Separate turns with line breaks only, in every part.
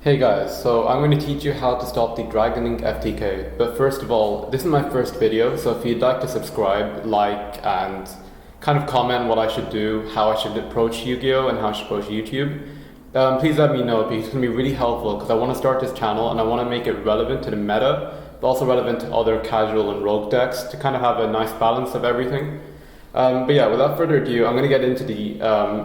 Hey guys, so I'm going to teach you how to stop the Dragon Link FTK. But first of all, this is my first video, so if you'd like to subscribe, like, and kind of comment what I should do, how I should approach Yu-Gi-Oh! And how I should approach YouTube, please let me know because it's going to be really helpful because I want to start this channel and I want to make it relevant to the meta, but also relevant to other casual and rogue decks to kind of have a nice balance of everything. But yeah, without further ado, I'm going to get into the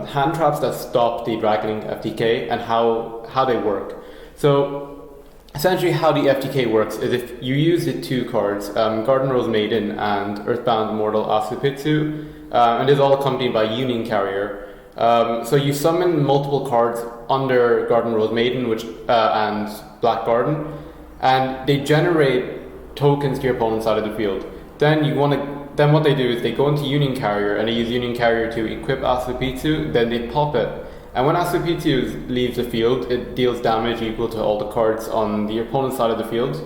hand traps that stop the Dragon Link FTK and how they work. So essentially how the FTK works is if you use the two cards, Garden Rose Maiden and Earthbound Immortal Assla Piscu, and is all accompanied by Union Carrier. So you summon multiple cards under Garden Rose Maiden and Black Garden, and they generate tokens to your opponent's side of the field. Then what they do is they go into Union Carrier and they use Union Carrier to equip Assla Piscu, then they pop it. And when Assla Piscu leaves the field, it deals damage equal to all the cards on the opponent's side of the field.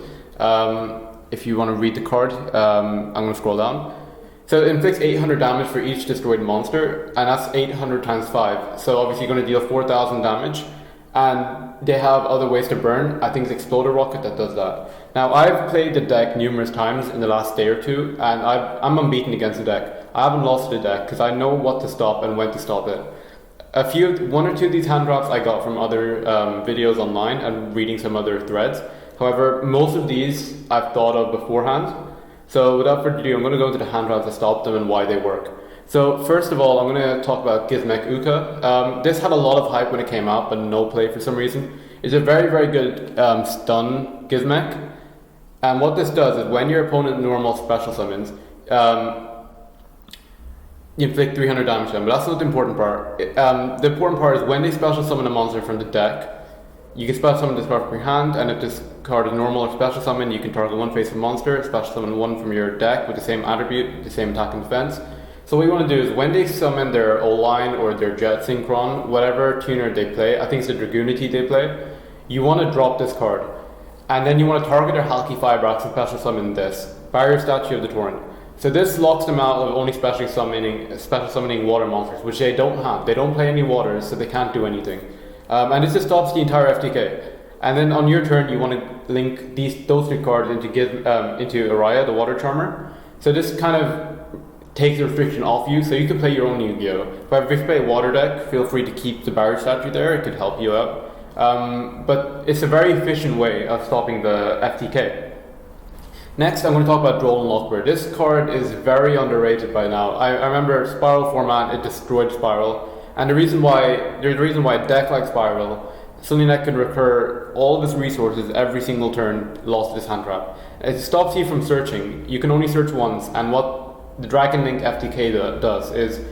If you want to read the card, I'm going to scroll down. So it inflicts 800 damage for each destroyed monster, and that's 800 times 5. So obviously you're going to deal 4,000 damage. And they have other ways to burn. I think it's Exploder Rocket that does that. Now I've played the deck numerous times in the last day or two, and I'm unbeaten against the deck. I haven't lost the deck because I know what to stop and when to stop it. One or two of these hand drops I got from other videos online and reading some other threads. However, most of these I've thought of beforehand. So without further ado, I'm going to go into the hand drops to stop them and why they work. So first of all, I'm going to talk about Gizmek Uka. This had a lot of hype when it came out, but no play for some reason. It's a very, very good stun Gizmek. And what this does is when your opponent normal special summons, you inflict 300 damage to them, but that's not the important part. The important part is when they special summon a monster from the deck, you can special summon this card from your hand, and if this card is normal or special summon, you can target one face-up monster, special summon one from your deck with the same attribute, the same attack and defense. So what you want to do is when they summon their O-Line or their Jet Synchron, whatever tuner they play, I think it's the Dragoonity they play, you want to drop this card. And then you want to target their Halki Fibrax and special summon this, Barrier Statue of the Torrent. So this locks them out of only special summoning water monsters, which they don't have. They don't play any waters, so they can't do anything. And this just stops the entire FTK. And then on your turn, you want to link those two cards into Araya, the Water Charmer. So this kind of takes the restriction off you, so you can play your own Yu-Gi-Oh! However, if you play a water deck, feel free to keep the Barrier Statue there, it could help you out. But it's a very efficient way of stopping the FTK. Next, I'm going to talk about Droll and Lockbird. This card is very underrated by now. I remember Spiral format, it destroyed Spiral. And there's a reason why a deck like Spiral, something that can recur all of its resources every single turn, lost this hand trap. It stops you from searching. You can only search once, and what the Dragon Link FTK does is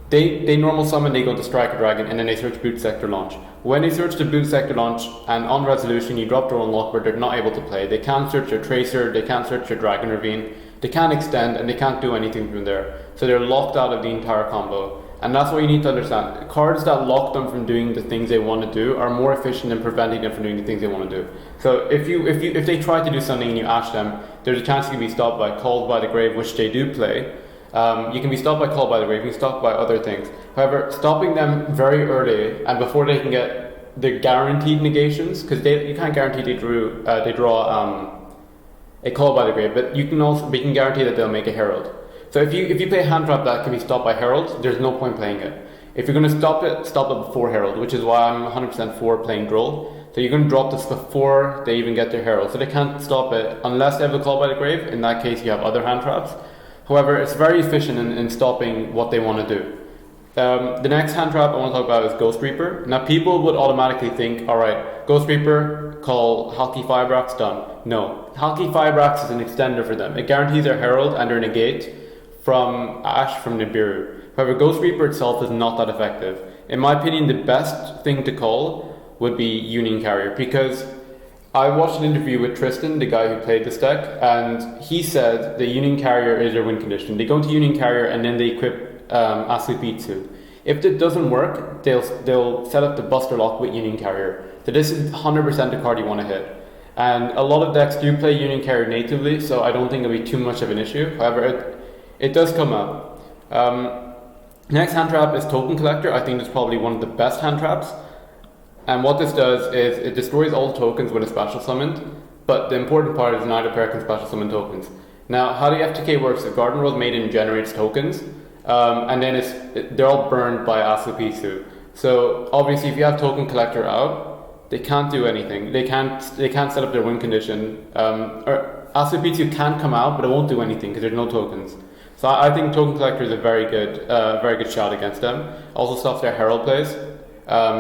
they normal summon, they go to Strike a Dragon, and then they search Boot Sector Launch. When they search the Boot Sector Launch, and on resolution you drop Droll and Lockbird, they're not able to play. They can't search your Tracer, they can't search your Dragon Ravine, they can't extend, and they can't do anything from there. So they're locked out of the entire combo. And that's what you need to understand. Cards that lock them from doing the things they want to do are more efficient in preventing them from doing the things they want to do. So if they try to do something and you ash them, there's a chance you can be stopped by Called by the Grave, which they do play. You can be stopped by Called by the Grave, you can be stopped by other things. However, stopping them very early and before they can get the guaranteed negations, because you can't guarantee they draw a Called by the Grave, but we can guarantee that they'll make a Herald. So if you play a hand trap that can be stopped by Herald, there's no point playing it. If you're going to stop it before Herald, which is why I'm 100% for playing Droll. So you're going to drop this before they even get their Herald. So they can't stop it unless they have a Call by the Grave. In that case, you have other hand traps. However, it's very efficient in stopping what they want to do. The next hand trap I want to talk about is Ghost Reaper. Now people would automatically think, alright, Ghost Reaper, call Halki Fibrax, done. No, Halki Fibrax is an extender for them. It guarantees their Herald and their negate from Ash from Nibiru. However, Ghost Reaper itself is not that effective. In my opinion, the best thing to call would be Union Carrier, because I watched an interview with Tristan, the guy who played this deck, and he said the Union Carrier is their win condition. They go into Union Carrier and then they equip Assla Piscu. If it doesn't work, they'll set up the Buster Lock with Union Carrier. So this is 100% the card you want to hit. And a lot of decks do play Union Carrier natively, so I don't think it'll be too much of an issue. However, it does come up. Next hand trap is Token Collector. I think it's probably one of the best hand traps. And what this does is it destroys all tokens when it's special summoned, but the important part is neither pair can special summon tokens. Now, how the FTK works is Garden World Maiden generates tokens, and then they're all burned by Assla Piscu. So obviously, if you have Token Collector out, they can't do anything. They can't set up their win condition. Or Assla Piscu can come out, but it won't do anything because there's no tokens. So I think Token Collector is a very good shot against them. Also stops their Herald plays,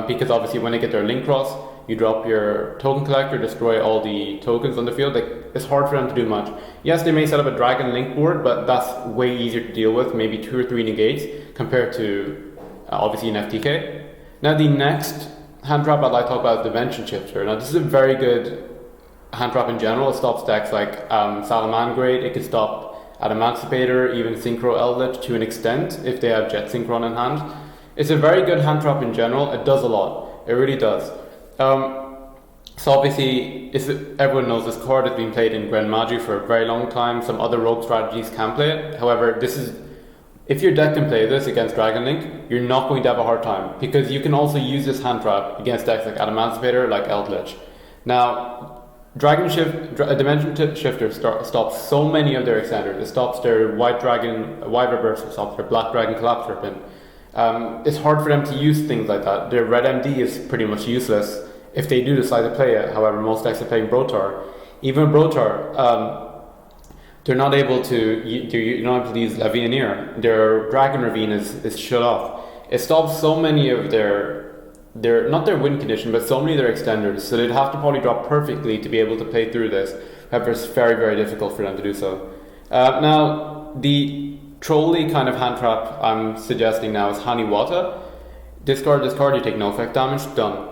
because obviously when they get their Link Cross, you drop your Token Collector, destroy all the tokens on the field. It's hard for them to do much. Yes, they may set up a Dragon Link board, but that's way easier to deal with, maybe 2 or 3 negates, compared to obviously an FTK. Now the next hand trap I'd like to talk about is Dimension Shifter. Now this is a very good hand trap in general. It stops decks like Salamangrade, it can stop Emancipator, even Synchro Eldritch to an extent if they have Jet Synchron in hand. It's a very good hand trap in general. It does a lot. It really does. So obviously, everyone knows this card has been played in Grand Magi for a very long time. Some other rogue strategies can play it. However, if your deck can play this against Dragon Link, you're not going to have a hard time, because you can also use this hand trap against decks like Emancipator, like Eldritch. Now, Dimension Shifter stops so many of their extenders. It stops their White Reverse, it stops their Black Dragon Collapse Serpent. It's hard for them to use things like that. Their Red MD is pretty much useless if they do decide to play it. However, most decks are playing Brotar. Even Brotar, they're not able to. You're not able to use Levianeer. Their Dragon Ravine is shut off. It stops so many of their not their win condition, but so many of their extenders. So they'd have to probably drop perfectly to be able to play through this. However, it's very, very difficult for them to do so. Now, the trolly kind of hand trap I'm suggesting now is Haniwata. Discard this card, you take no effect damage, done.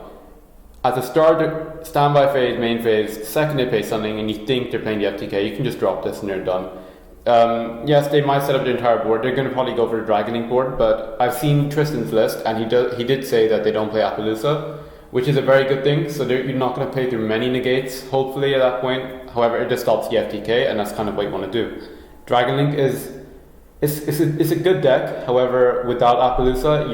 At the start, standby phase, main phase, second they play something and you think they're playing the FTK, you can just drop this and they're done. Yes, they might set up the entire board. They're going to probably go for the Dragon Link board, but I've seen Tristan's list and he did say that they don't play Appaloosa, which is a very good thing. So you're not going to play through many negates, hopefully, at that point. However, it just stops the FTK, and that's kind of what you want to do. Dragon Link it's a good deck. However, without Appaloosa,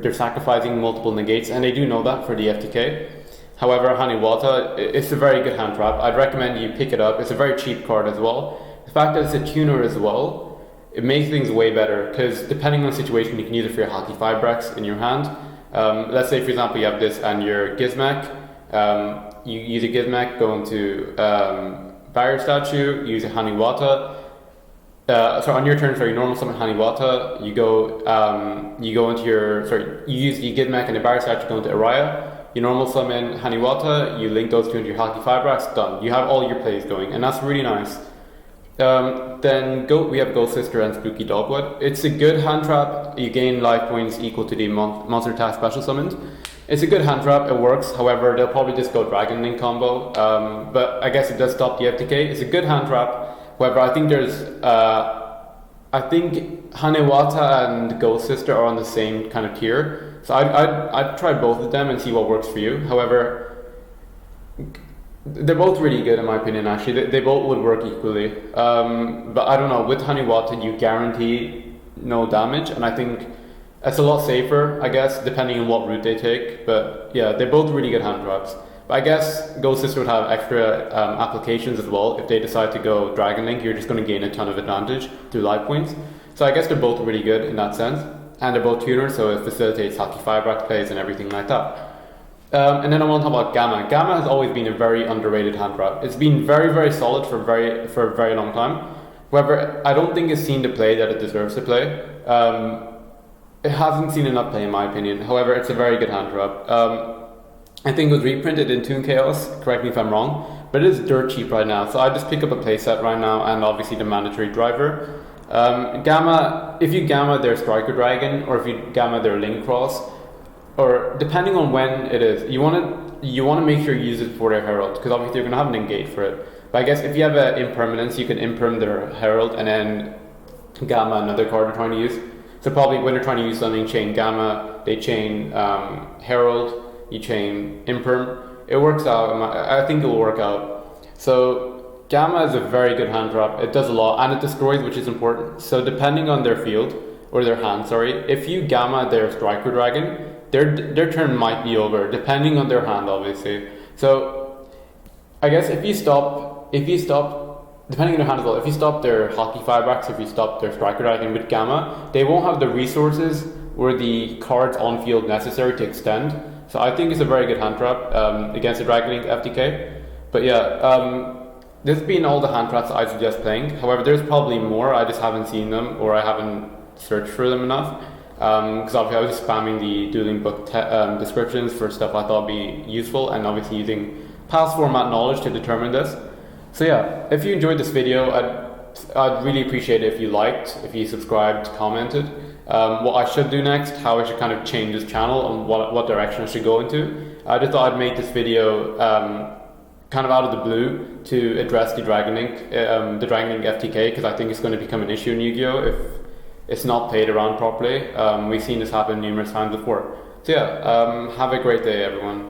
they're sacrificing multiple negates, and they do know that for the FTK. However, Haniwata, it's a very good hand trap. I'd recommend you pick it up. It's a very cheap card as well. The fact that it's a tuner as well, it makes things way better, because depending on the situation, you can use it for your Hockey Fibrex in your hand. Let's say, for example, you have this and your Gizmek. You use a Gizmek, go into Barrier Statue, use a Haniwata. So on your turn, normal summon Haniwata, you use the Gizmek and the Barrier Statue, go into Araya. You normal summon Haniwata, you link those two into your Hockey Fibrex, done. You have all your plays going, and that's really nice. Then we have Ghost Sister and Spooky Dogwood. It's a good hand trap. You gain life points equal to the monster attack special summoned. It's a good hand trap, it works. However, they'll probably just go Dragon Link combo. But I guess it does stop the FTK. It's a good hand trap. However, I think Hanewata and Ghost Sister are on the same kind of tier. So I'd try both of them and see what works for you. However, they're both really good in my opinion, actually. They both would work equally. But I don't know, with Haniwata you guarantee no damage, and I think it's a lot safer, I guess, depending on what route they take. But yeah, they're both really good hand traps. But I guess Ghost Sister would have extra applications as well. If they decide to go Dragon Link, you're just going to gain a ton of advantage through life points. So I guess they're both really good in that sense. And they're both tuners, so it facilitates Hockey Fibrex plays and everything like that. And then I want to talk about Gamma. Gamma has always been a very underrated hand trap. It's been very, very solid for a very long time. However, I don't think it's seen the play that it deserves to play. It hasn't seen enough play in my opinion. However, it's a very good hand trap. I think it was reprinted in Toon Chaos, correct me if I'm wrong, but it is dirt cheap right now. So I just pick up a playset right now, and obviously the mandatory driver. Gamma, if you Gamma their Striker Dragon, or if you Gamma their Link Cross, or depending on when it is, you want to make sure you use it for their Herald, because obviously you're going to have an negate for it. But I guess if you have an impermanence, you can imperm their Herald and then Gamma another card they're trying to use. So probably when they're trying to use something, chain Gamma, they chain Herald, you chain imperm. It works out. I think it will work out. So Gamma is a very good hand trap. It does a lot, and it destroys, which is important. So depending on their field, or their hand, sorry, if you Gamma their Striker Dragon, their turn might be over, depending on their hand, obviously. So I guess if you stop, depending on your hand as well, if you stop their hockey firebacks, if you stop their striker dragon with Gamma, they won't have the resources or the cards on field necessary to extend. So I think it's a very good hand trap against the Dragon Link FTK. But yeah, this has been all the hand traps I suggest playing. However, there's probably more, I just haven't seen them, or I haven't searched for them enough. Because obviously I was just spamming the dueling book descriptions for stuff I thought would be useful, and obviously using past format knowledge to determine this. So yeah, if you enjoyed this video, I'd really appreciate it if you liked, if you subscribed, commented. What I should do next, how I should kind of change this channel, and what direction I should go into. I just thought I'd make this video kind of out of the blue to address the Dragon Link FTK, because I think it's going to become an issue in Yu-Gi-Oh! If it's not played around properly. We've seen this happen numerous times before. So yeah, have a great day, everyone.